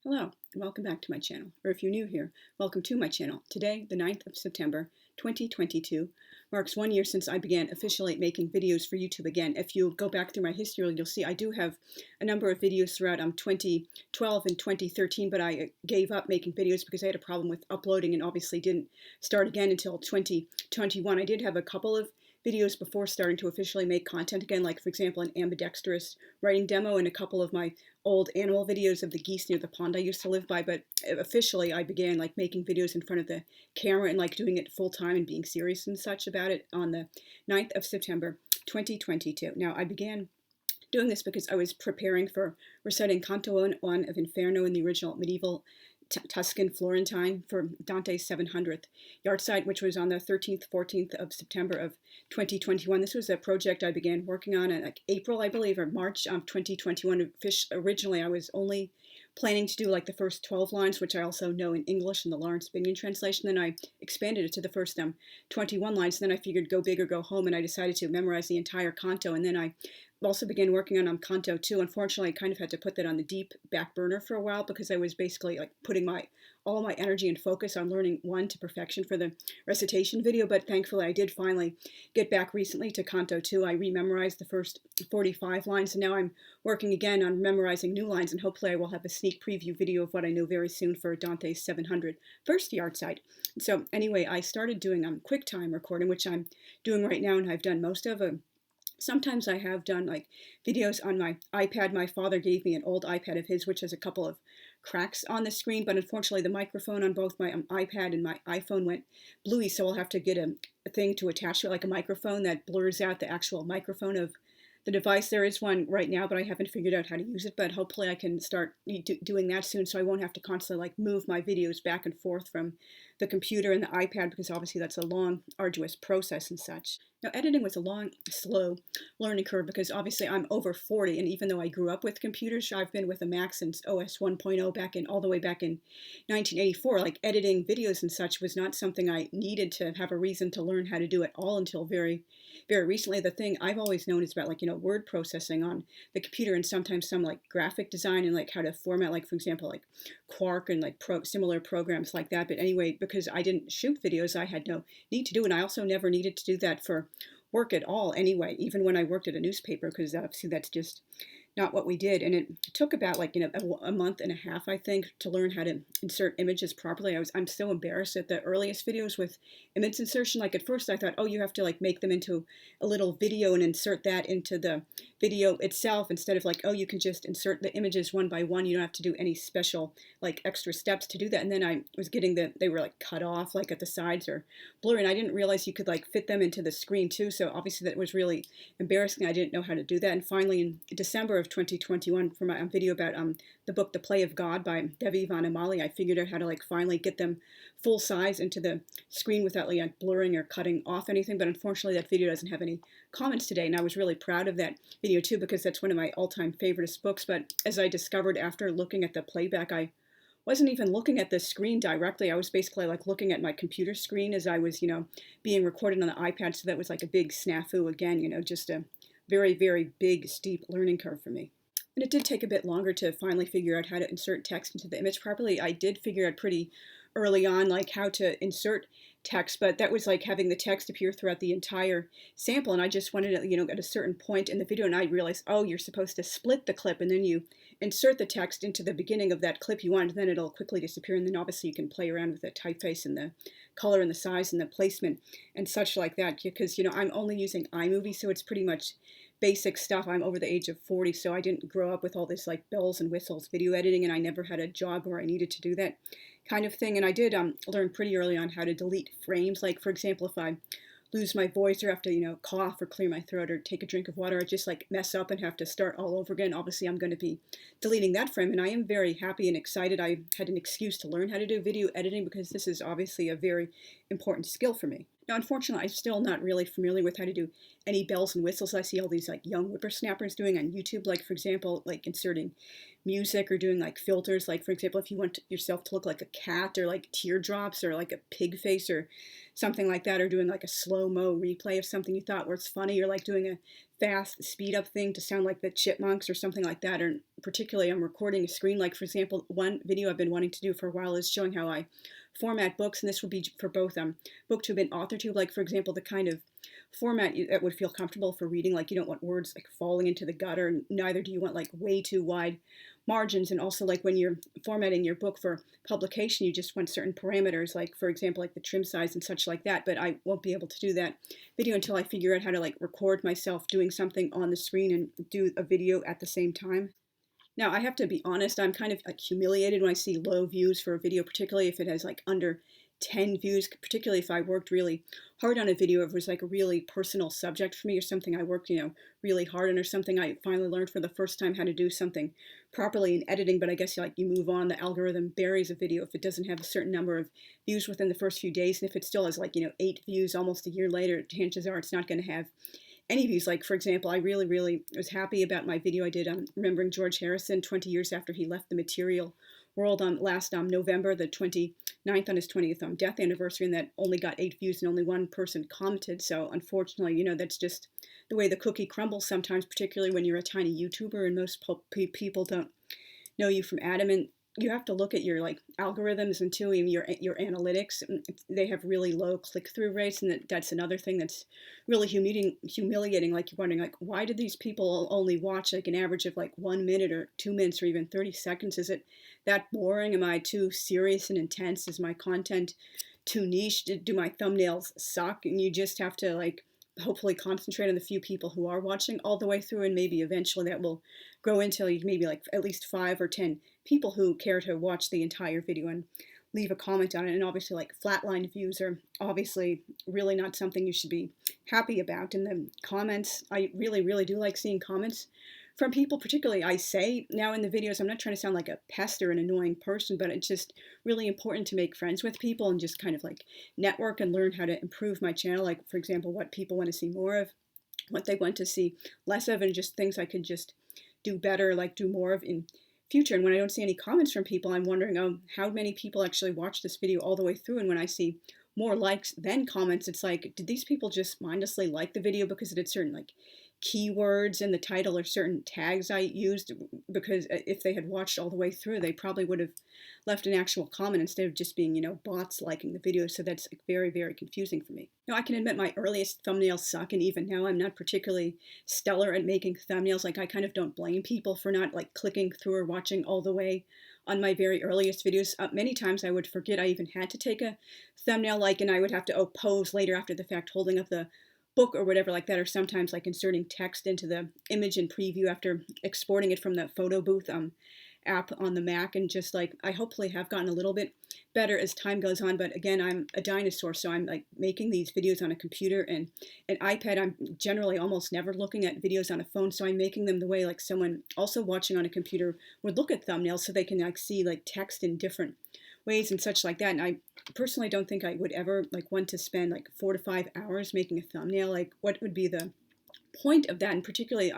Hello, and welcome back to my channel, or if you're new here, welcome to my channel. Today, the 9th of September, 2022, marks 1 year since I began officially making videos for YouTube again. If you go back through my history, you'll see I do have a number of videos throughout 2012 and 2013, but I gave up making videos because I had a problem with uploading and obviously didn't start again until 2021. I did have a couple of videos before starting to officially make content again, like for example an ambidextrous writing demo and a couple of my old animal videos of the geese near the pond I used to live by. But officially I began like making videos in front of the camera and like doing it full time and being serious and such about it on the 9th of September 2022. Now I began doing this because I was preparing for reciting Canto 1 of Inferno in the original medieval Tuscan Florentine for Dante's 700th yahrzeit, which was on the 13th, 14th of September of 2021. This was a project I began working on in like April, I believe, or March of 2021. Originally, I was only planning to do like the first 12 lines, which I also know in English in the Lawrence Binion translation. Then I expanded it to the first 21 lines. And then I figured go big or go home, and I decided to memorize the entire canto. And then I also began working on Canto 2. Unfortunately, I kind of had to put that on the deep back burner for a while because I was basically like putting all my energy and focus on learning 1 to perfection for the recitation video. But thankfully, I did finally get back recently to Canto 2. I rememorized the first 45 lines, and now I'm working again on memorizing new lines, and hopefully I will have a sneak preview video of what I know very soon for Dante's 700 first yahrzeit. So anyway, I started doing QuickTime recording, which I'm doing right now, and I've done most of. Sometimes I have done like videos on my iPad. My father gave me an old iPad of his, which has a couple of cracks on the screen, but unfortunately the microphone on both my iPad and my iPhone went bluey, so I'll have to get a thing to attach to it, like a microphone that blurs out the actual microphone of the device. There is one right now, but I haven't figured out how to use it, but hopefully I can start doing that soon, so I won't have to constantly like move my videos back and forth from the computer and the iPad, because obviously that's a long, arduous process and such. Now, editing was a long, slow learning curve because obviously I'm over 40, and even though I grew up with computers, I've been with a Mac since OS 1.0 all the way back in 1984. Like editing videos and such was not something I needed to have a reason to learn how to do at all until very, very recently. The thing I've always known is about like, word processing on the computer, and sometimes some like graphic design and like how to format, like for example, like Quark and like similar programs like that. But anyway, because I didn't shoot videos, I had no need to do it. And I also never needed to do that for work at all anyway, even when I worked at a newspaper, because obviously that's just not what we did. And it took about like a month and a half, I think, to learn how to insert images properly. I'm so embarrassed at the earliest videos with image insertion. Like at first I thought, oh, you have to like make them into a little video and insert that into the video itself, instead of like, oh, you can just insert the images one by one. You don't have to do any special like extra steps to do that. And then I was getting they were like cut off like at the sides or blurry, and I didn't realize you could like fit them into the screen too. So obviously that was really embarrassing. I didn't know how to do that. And finally in December of 2021, for my video about the book The Play of God by Devi Vanamali, I figured out how to like finally get them full size into the screen without like blurring or cutting off anything. But unfortunately that video doesn't have any comments today, and I was really proud of that video too, because that's one of my all-time favorite books. But as I discovered after looking at the playback, I wasn't even looking at the screen directly. I was basically like looking at my computer screen as I was, being recorded on the iPad. So that was like a big snafu again, just a very, very big, steep learning curve for me. And it did take a bit longer to finally figure out how to insert text into the image properly. I did figure out pretty early on like how to insert text, but that was like having the text appear throughout the entire sample, and I just wanted it, at a certain point in the video, and I realized, oh, you're supposed to split the clip and then you insert the text into the beginning of that clip you want, and then it'll quickly disappear, and then obviously you can play around with the typeface and the color and the size and the placement and such like that, because I'm only using iMovie, so it's pretty much basic stuff. I'm over the age of 40, so I didn't grow up with all this like bells and whistles video editing, and I never had a job where I needed to do that kind of thing. And I did learn pretty early on how to delete frames. Like for example, if I lose my voice or have to cough or clear my throat or take a drink of water, I just like mess up and have to start all over again. Obviously I'm going to be deleting that frame, and I am very happy and excited I had an excuse to learn how to do video editing, because this is obviously a very important skill for me. Now, unfortunately, I'm still not really familiar with how to do any bells and whistles I see all these like young whippersnappers doing on YouTube, like for example, like inserting music or doing like filters, like for example, if you want yourself to look like a cat or like teardrops or like a pig face or something like that, or doing like a slow-mo replay of something you thought was funny, or like doing a fast speed up thing to sound like the Chipmunks or something like that, or particularly I'm recording a screen, like for example, one video I've been wanting to do for a while is showing how I format books, and this will be for both BookTube and AuthorTube, like for example, the kind of format that would feel comfortable for reading, like you don't want words like falling into the gutter, and neither do you want like way too wide margins, and also like when you're formatting your book for publication, you just want certain parameters, like for example, like the trim size and such like that, but I won't be able to do that video until I figure out how to like record myself doing something on the screen and do a video at the same time. Now, I have to be honest, I'm kind of like humiliated when I see low views for a video, particularly if it has like under 10 views, particularly if I worked really hard on a video, if it was like a really personal subject for me or something I worked, really hard on, or something I finally learned for the first time how to do something properly in editing, but I guess like you move on, the algorithm buries a video if it doesn't have a certain number of views within the first few days, and if it still has like, 8 views almost a year later, chances are it's not going to have any views. Like for example, I really was happy about my video I did on remembering George Harrison 20 years after he left the material world on last November the 29th on his 20th death anniversary, and that only got 8 views and only one person commented. So unfortunately, that's just the way the cookie crumbles sometimes, particularly when you're a tiny YouTuber and most people don't know you from Adam. And you have to look at your like algorithms and too, your analytics. They have really low click-through rates, and that's another thing that's really humiliating. Like you're wondering, like, why do these people only watch like an average of like 1 minute or 2 minutes or even 30 seconds? Is it that boring? Am I too serious and intense? Is my content too niche? Do my thumbnails suck? And you just have to like hopefully concentrate on the few people who are watching all the way through, and maybe eventually that will grow into maybe like at least 5 or 10 people who care to watch the entire video and leave a comment on it. And obviously like flatline views are obviously really not something you should be happy about. And the comments, I really do like seeing comments from people, particularly I say now in the videos, I'm not trying to sound like a pest or an annoying person, but it's just really important to make friends with people and just kind of like network and learn how to improve my channel. Like for example, what people want to see more of, what they want to see less of, and just things I could just do better, like do more of in future. And when I don't see any comments from people, I'm wondering, how many people actually watch this video all the way through? And when I see more likes than comments, it's like, did these people just mindlessly like the video because it had certain like keywords in the title or certain tags I used? Because if they had watched all the way through, they probably would have left an actual comment instead of just being, bots liking the video. So that's like very confusing for me. Now, I can admit my earliest thumbnails suck, and even now I'm not particularly stellar at making thumbnails. Like I kind of don't blame people for not like clicking through or watching all the way on my very earliest videos. Many times I would forget I even had to take a thumbnail, and I would have to pose later after the fact holding up the book or whatever like that, or sometimes like inserting text into the image in preview after exporting it from the photo booth app on the Mac. And just like I hopefully have gotten a little bit better as time goes on, but again, I'm a dinosaur, so I'm like making these videos on a computer and an iPad. I'm generally almost never looking at videos on a phone, so I'm making them the way like someone also watching on a computer would look at thumbnails, so they can like see like text in different ways and such like that. And I personally don't think I would ever like want to spend like 4 to 5 hours making a thumbnail. Like what would be the point of that? And particularly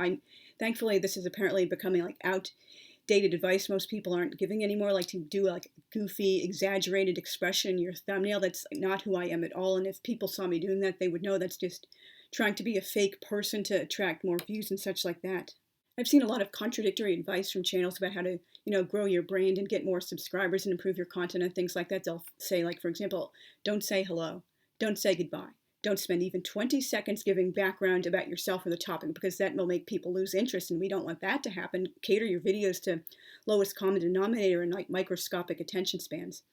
thankfully this is apparently becoming like outdated advice most people aren't giving anymore, like to do like goofy exaggerated expression in your thumbnail. That's not who I am at all, and if people saw me doing that, they would know that's just trying to be a fake person to attract more views and such like that. I've seen a lot of contradictory advice from channels about how to, grow your brand and get more subscribers and improve your content and things like that. They'll say, like, for example, don't say hello, don't say goodbye, don't spend even 20 seconds giving background about yourself or the topic, because that will make people lose interest, and we don't want that to happen. Cater your videos to lowest common denominator and like microscopic attention spans.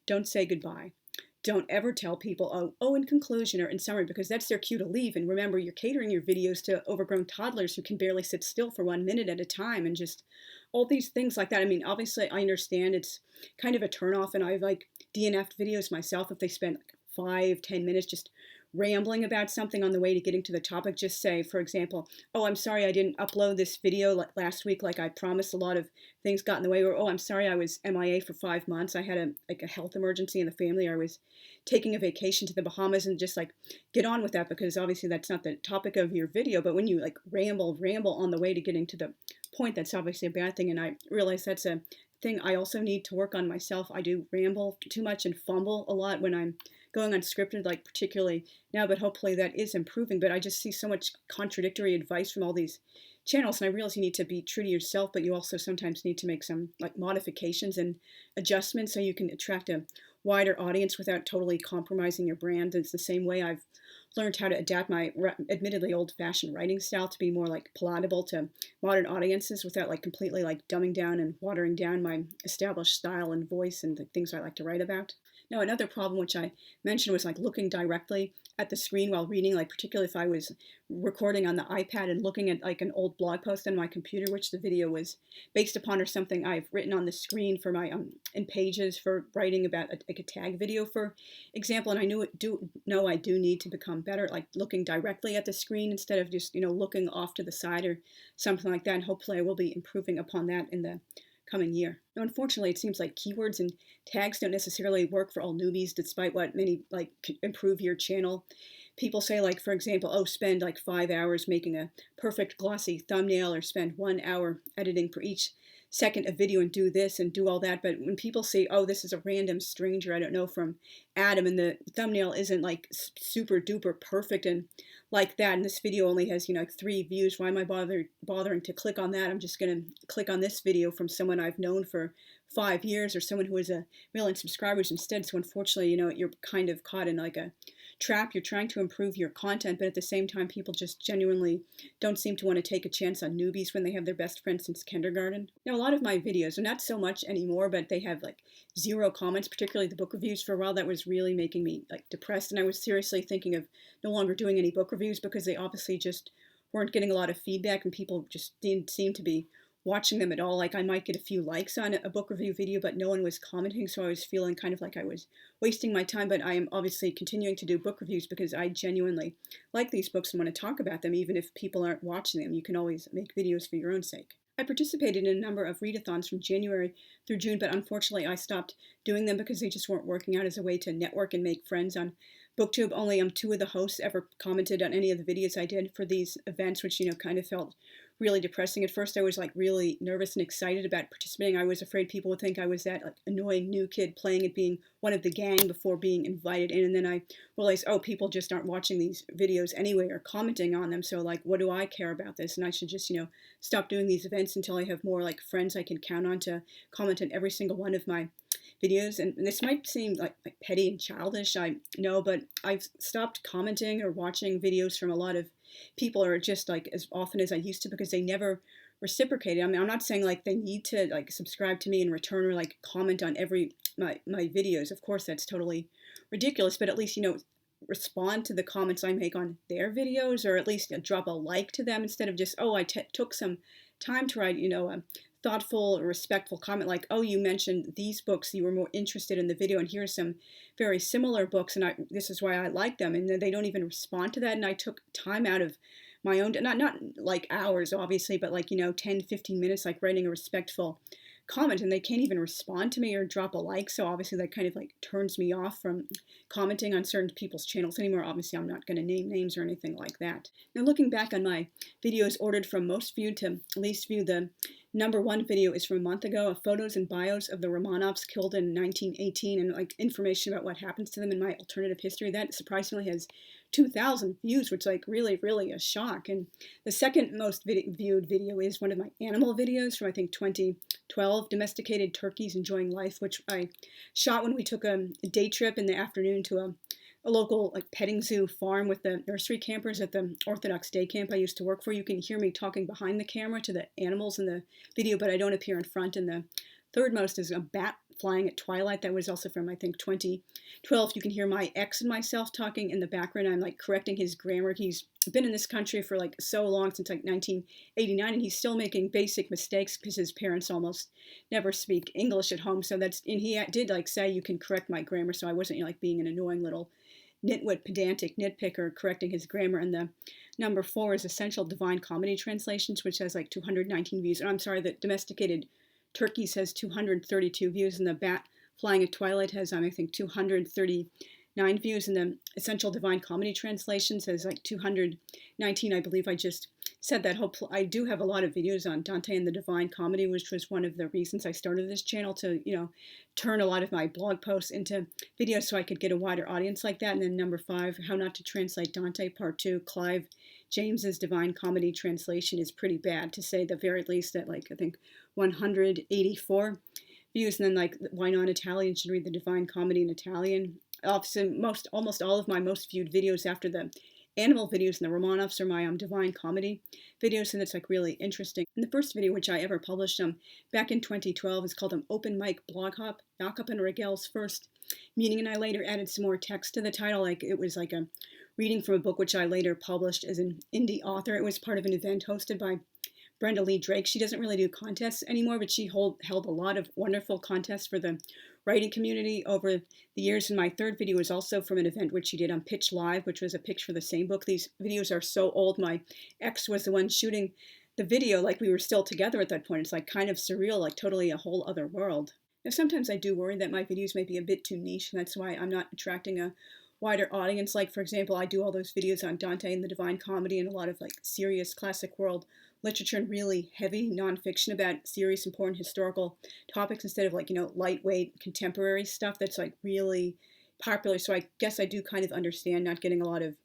Don't say goodbye. Don't ever tell people, in conclusion or in summary, because that's their cue to leave. And remember, you're catering your videos to overgrown toddlers who can barely sit still for 1 minute at a time, and just all these things like that. I mean, obviously, I understand it's kind of a turnoff, and I've like DNF'd videos myself if they spend like 5-10 minutes just rambling about something on the way to getting to the topic. Just say, for example, oh, I'm sorry I didn't upload this video last week like I promised. A lot of things got in the way. Or, oh, I'm sorry I was MIA for 5 months. I had a health emergency in the family. I was taking a vacation to the Bahamas, and just like get on with that, because obviously that's not the topic of your video. But when you like ramble on the way to getting to the point, that's obviously a bad thing. And I realize that's a thing I also need to work on myself. I do ramble too much and fumble a lot when I'm going unscripted, like particularly now, but hopefully that is improving. But I just see so much contradictory advice from all these channels, and I realize you need to be true to yourself, but you also sometimes need to make some like modifications and adjustments so you can attract a wider audience without totally compromising your brand. It's the same way I've learned how to adapt my admittedly old-fashioned writing style to be more like palatable to modern audiences without like completely like dumbing down and watering down my established style and voice and the things I like to write about. Now, another problem which I mentioned was like looking directly at the screen while reading, like particularly if I was recording on the iPad and looking at like an old blog post on my computer, which the video was based upon, or something I've written on the screen for my in Pages for writing about like a tag video, for example. And I I do need to become better at like looking directly at the screen instead of just looking off to the side or something like that. And hopefully I will be improving upon that in the coming year. Now, unfortunately, it seems like keywords and tags don't necessarily work for all newbies, despite what many like improve your channel people say. Like, for example, oh, spend like 5 hours making a perfect glossy thumbnail, or spend 1 hour editing for each second of video and do this and do all that. But when people say, oh, this is a random stranger I don't know from Adam, and the thumbnail isn't like super duper perfect and like that, and this video only has like 3 views, why am I bothering to click on that? I'm just gonna click on this video from someone I've known for 5 years, or someone who has 1 million subscribers instead. So unfortunately, you're kind of caught in like a trap. You're trying to improve your content, but at the same time, people just genuinely don't seem to want to take a chance on newbies when they have their best friend since kindergarten. Now, a lot of my videos are not so much anymore, but they have like 0 comments, particularly the book reviews. For a while, that was really making me like depressed, and I was seriously thinking of no longer doing any book reviews, because they obviously just weren't getting a lot of feedback, and people just didn't seem to be watching them at all. Like, I might get a few likes on a book review video, but no one was commenting, so I was feeling kind of like I was wasting my time. But I am obviously continuing to do book reviews because I genuinely like these books and want to talk about them, even if people aren't watching them. You can always make videos for your own sake. I participated in a number of readathons from January through June, but unfortunately I stopped doing them because they just weren't working out as a way to network and make friends on BookTube. Only 2 of the hosts ever commented on any of the videos I did for these events, which kind of felt really depressing. At first I was like really nervous and excited about participating. I was afraid people would think I was that like annoying new kid playing at being one of the gang before being invited in, and then I realized, oh, people just aren't watching these videos anyway or commenting on them, so like, what do I care about this? And I should just stop doing these events until I have more like friends I can count on to comment on every single one of my videos. And this might seem like petty and childish, I know, but I've stopped commenting or watching videos from a lot of people, or just like as often as I used to, because they never reciprocated. I mean, I'm not saying like they need to like subscribe to me in return or like comment on every my videos. Of course, that's totally ridiculous, but at least respond to the comments I make on their videos, or at least drop a like to them, instead of just, oh, I took some time to write a thoughtful, respectful comment, like, oh, you mentioned these books, you were more interested in the video, and here's some very similar books, and this is why I like them. And then they don't even respond to that, and I took time out of my own, not like hours obviously, but like 10-15 minutes, like writing a respectful comment, and they can't even respond to me or drop a like. So obviously that kind of like turns me off from commenting on certain people's channels anymore. Obviously I'm not going to name names or anything like that. Now, looking back on my videos ordered from most viewed to least viewed, the #1 video is from a month ago, of photos and bios of the Romanovs killed in 1918, and like information about what happens to them in my alternative history. That surprisingly has 2,000 views, which is like really a shock. And the second most viewed video is one of my animal videos from I think 2012, domesticated turkeys enjoying life, which I shot when we took a day trip in the afternoon to a local like petting zoo farm with the nursery campers at the Orthodox day camp I used to work for. You can hear me talking behind the camera to the animals in the video, but I don't appear in front. And the third most is a bat flying at twilight. That was also from I think 2012. You can hear my ex and myself talking in the background. I'm like correcting his grammar. He's been in this country for like so long, since like 1989, and he's still making basic mistakes because his parents almost never speak English at home. So and he did like say you can correct my grammar, so I wasn't like being an annoying little nitwit, pedantic nitpicker correcting his grammar. And the number 4 is Essential Divine Comedy Translations, which has like 219 views. And I'm sorry, the Domesticated Turkeys has 232 views, and the Bat Flying at Twilight has, I think, 239 views, and the Essential Divine Comedy Translations has like 219. I believe I just said that. I do have a lot of videos on Dante and the Divine Comedy, which was one of the reasons I started this channel, to, turn a lot of my blog posts into videos so I could get a wider audience like that. And then number 5, How Not to Translate Dante, Part 2, Clive James's Divine Comedy Translation is pretty bad, to say the very least, at like, I think, 184 views. And then like, why non-Italian should read the Divine Comedy in Italian. Obviously, almost all of my most viewed videos after the animal videos and the Romanovs are my Divine Comedy videos, and it's like really interesting. And the first video which I ever published back in 2012 is called Open Mic Blog Hop, Jakob and Ragel's First Meeting, and I later added some more text to the title, like it was like a reading from a book which I later published as an indie author. It was part of an event hosted by Brenda Lee Drake. She doesn't really do contests anymore, but she held a lot of wonderful contests for the writing community over the years. And my third video was also from an event which she did on Pitch Live, which was a pitch for the same book. These videos are so old. My ex was the one shooting the video, like we were still together at that point. It's like kind of surreal, like totally a whole other world. Now, sometimes I do worry that my videos may be a bit too niche, and that's why I'm not attracting a wider audience. Like, for example, I do all those videos on Dante and the Divine Comedy and a lot of like serious classic world literature and really heavy nonfiction about serious, important historical topics instead of like, lightweight contemporary stuff that's like really popular. So I guess I do kind of understand not getting a lot of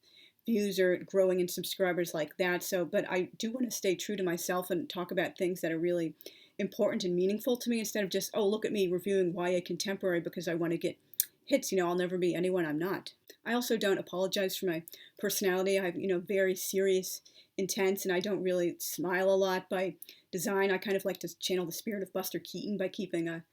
views or growing in subscribers like that. So, but I do want to stay true to myself and talk about things that are really important and meaningful to me instead of just, oh, look at me reviewing YA contemporary because I want to get hits. I'll never be anyone I'm not. I also don't apologize for my personality. I have, very serious, intense, and I don't really smile a lot by design. I kind of like to channel the spirit of Buster Keaton by keeping a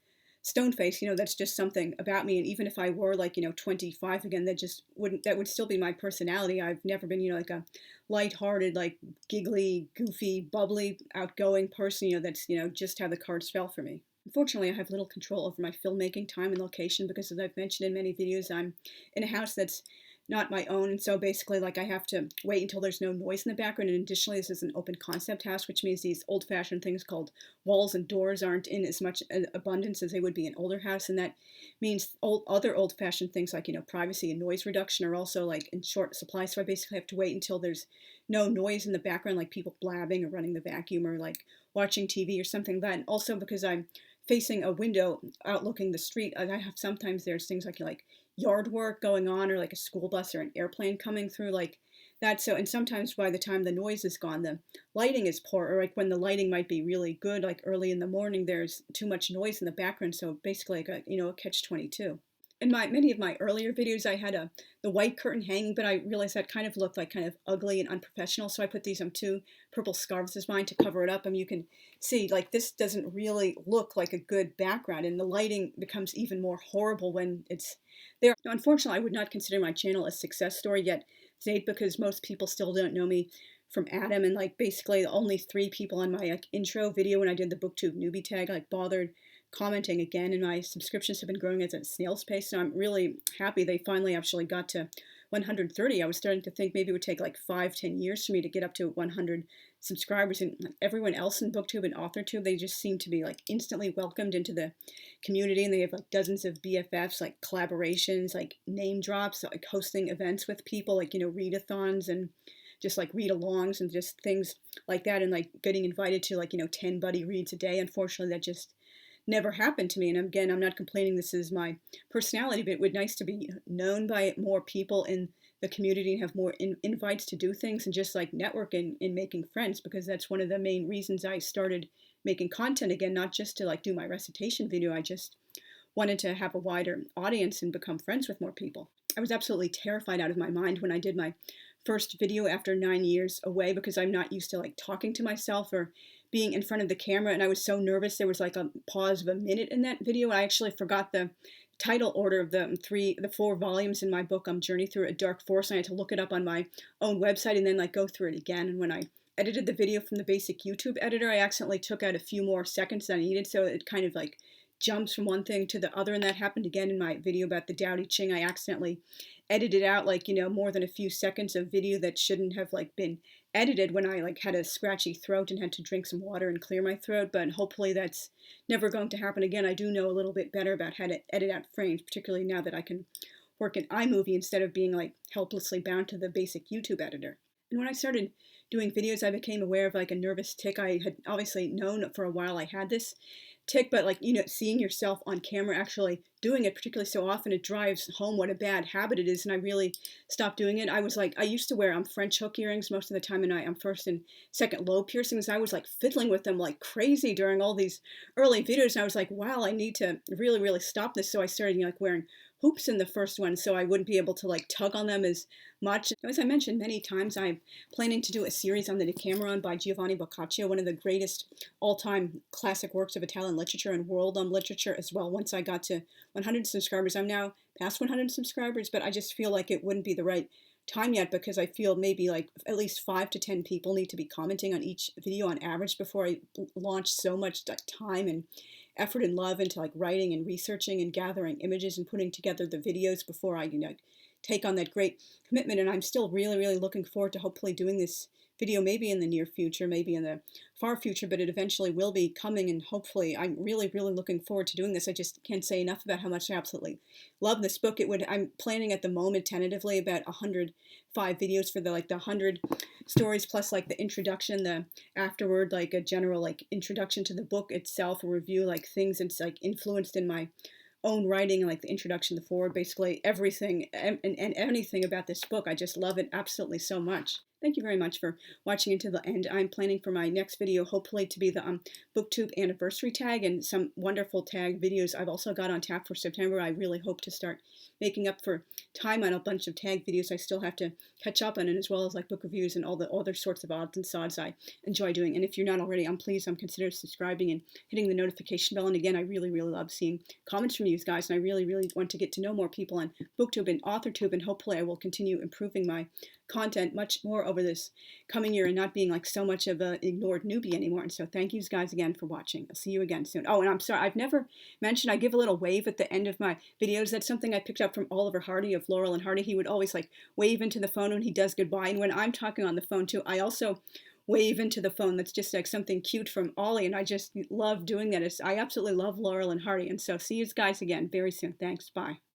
stone face. That's just something about me. And even if I were like, 25 again, that would still be my personality. I've never been, like a lighthearted, like giggly, goofy, bubbly, outgoing person, that's, just how the cards fell for me. Unfortunately, I have little control over my filmmaking time and location because, as I've mentioned in many videos, I'm in a house that's not my own. And so basically, like, I have to wait until there's no noise in the background. And additionally, this is an open concept house, which means these old-fashioned things called walls and doors aren't in as much abundance as they would be in an older house. And that means other old-fashioned things like, privacy and noise reduction are also like in short supply. So I basically have to wait until there's no noise in the background, like people blabbing or running the vacuum or like watching TV or something like that. And also because I'm facing a window outlooking the street, sometimes there's things like yard work going on or like a school bus or an airplane coming through like that. So, and sometimes by the time the noise is gone, the lighting is poor, or like when the lighting might be really good, like early in the morning, there's too much noise in the background. So basically like a catch-22. In many of my earlier videos, I had the white curtain hanging, but I realized that kind of looked like kind of ugly and unprofessional. So I put these 2 purple scarves as mine to cover it up. And you can see like this doesn't really look like a good background, and the lighting becomes even more horrible when it's there. Now, unfortunately, I would not consider my channel a success story yet today because most people still don't know me from Adam, and like basically only 3 people on my like intro video when I did the BookTube newbie tag like bothered commenting again, and my subscriptions have been growing at a snail's pace. So I'm really happy they finally actually got to 130. I was starting to think maybe it would take like 5-10 years for me to get up to 100 subscribers, and everyone else in BookTube and AuthorTube, they just seem to be like instantly welcomed into the community, and they have like dozens of BFFs, like collaborations, like name drops, like hosting events with people, like readathons and just like read-alongs and just things like that, and like getting invited to like 10 buddy reads a day. Unfortunately, that just never happened to me. And again, I'm not complaining this is my personality, but it would be nice to be known by more people in the community and have more invites to do things and just like networking and making friends, because that's one of the main reasons I started making content again, not just to like do my recitation video. I just wanted to have a wider audience and become friends with more people. I was absolutely terrified out of my mind when I did my first video after 9 years away, because I'm not used to like talking to myself or being in front of the camera, and I was so nervous. There was like a pause of a minute in that video. I actually forgot the title order of the 4 volumes in my book, Journey Through a Dark Forest. I had to look it up on my own website and then like go through it again. And when I edited the video from the basic YouTube editor, I accidentally took out a few more seconds than I needed, so it kind of like jumps from one thing to the other, and that happened again in my video about the Dowdy Ching. I accidentally edited out like, more than a few seconds of video that shouldn't have like been edited when I like had a scratchy throat and had to drink some water and clear my throat, but hopefully that's never going to happen again. I do know a little bit better about how to edit out frames, particularly now that I can work in iMovie instead of being like helplessly bound to the basic YouTube editor. And when I started doing videos, I became aware of like a nervous tic. I had obviously known for a while I had this tic, but like, seeing yourself on camera actually doing it, particularly so often, it drives home what a bad habit it is. And I really stopped doing it. I was like, I used to wear French hook earrings most of the time, and I'm first and second lobe piercings. I was like fiddling with them like crazy during all these early videos. And I was like, wow, I need to really, really stop this. So I started, like wearing hoops in the first one so I wouldn't be able to like tug on them as much. As I mentioned many times, I'm planning to do a series on the Decameron by Giovanni Boccaccio, one of the greatest all-time classic works of Italian literature and world literature as well. Once I got to 100 subscribers, I'm now past 100 subscribers, but I just feel like it wouldn't be the right time yet, because I feel maybe like at least 5 to 10 people need to be commenting on each video on average before I launch so much time and effort and love into like writing and researching and gathering images and putting together the videos before I take on that great commitment. And I'm still really, really looking forward to hopefully doing this video maybe in the near future, maybe in the far future, but it eventually will be coming, and hopefully I'm really, really looking forward to doing this. I just can't say enough about how much I absolutely love this book. I'm planning at the moment tentatively about 105 videos for the 100 stories, plus like the introduction, the afterward, like a general like introduction to the book itself, a review, like things that's like influenced in my own writing, like the introduction, the foreword, basically everything and anything about this book. I just love it absolutely so much. Thank you very much for watching until the end. I'm planning for my next video hopefully to be the BookTube anniversary tag and some wonderful tag videos I've also got on tap for September. I really hope to start making up for time on a bunch of tag videos I still have to catch up on, and as well as like book reviews and all the other sorts of odds and sods I enjoy doing. And if you're not already, please consider subscribing and hitting the notification bell. And again, I really, really love seeing comments from you guys, and I really, really want to get to know more people on BookTube and AuthorTube, and hopefully I will continue improving my content much more over this coming year and not being like so much of an ignored newbie anymore. And so thank you guys again for watching. I'll see you again soon. Oh, and I'm sorry, I've never mentioned I give a little wave at the end of my videos. That's something I picked up from Oliver Hardy of Laurel and Hardy. He would always like wave into the phone when he does goodbye, and when I'm talking on the phone too, I also wave into the phone. That's just like something cute from Ollie, and I just love doing that. I absolutely love Laurel and Hardy. And so see you guys again very soon. Thanks. Bye.